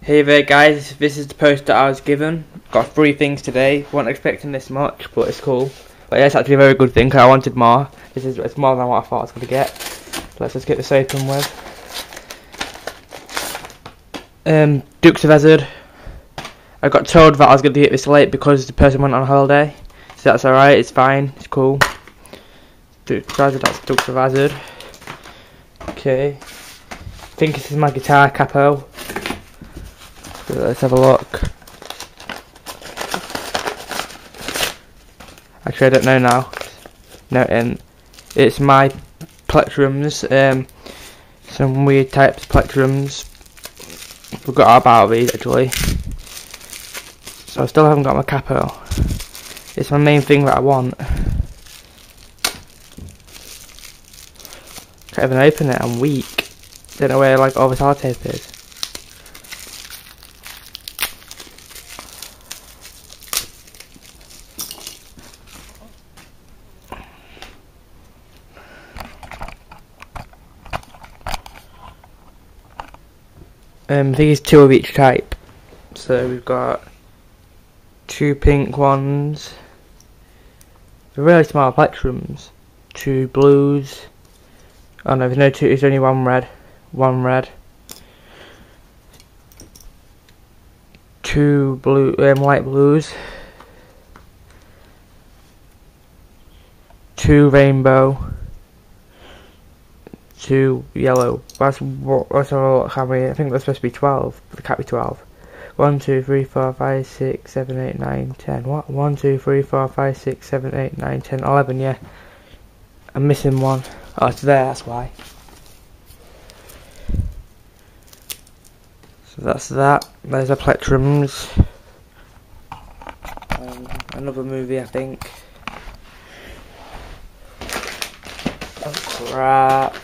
Hey there guys, this is the post that I was given. Got 3 things today, wasn't expecting this much, but it's cool. But yeah, it's actually a very good thing, 'cause I wanted more. It's more than what I thought I was going to get. So let's just get this open with. Dukes of Hazzard. I got told that I was going to get this late because the person went on holiday. So that's alright, it's fine, it's cool. Dukes of Hazzard, that's Dukes of Hazzard. Okay. I think this is my guitar capo. So let's have a look. Actually, I don't know now. No, it's my plectrums. Some weird types of plectrums. Forgot about these actually. So I still haven't got my capo. It's my main thing that I want. Can't even open it. I'm weak. Don't know where like all this hard tape is. I think it's 2 of each type. So we've got 2 pink ones. They're really small plectrums. 2 blues. Oh no, there's no 2. There's only 1 red. 1 red. 2 blue, light blues. 2 rainbow. 2 yellow. That's all. How many? I think that's supposed to be 12, but it can't be 12. 1, 2, 3, 4, 5, 6, 7, 8, 9, 10. What? 1, 2, 3, 4, 5, 6, 7, 8, 9, 10, 11. Yeah. I'm missing 1. Oh, it's there. That's why. So that's that. There's the plectrums. Another movie, I think. Oh crap.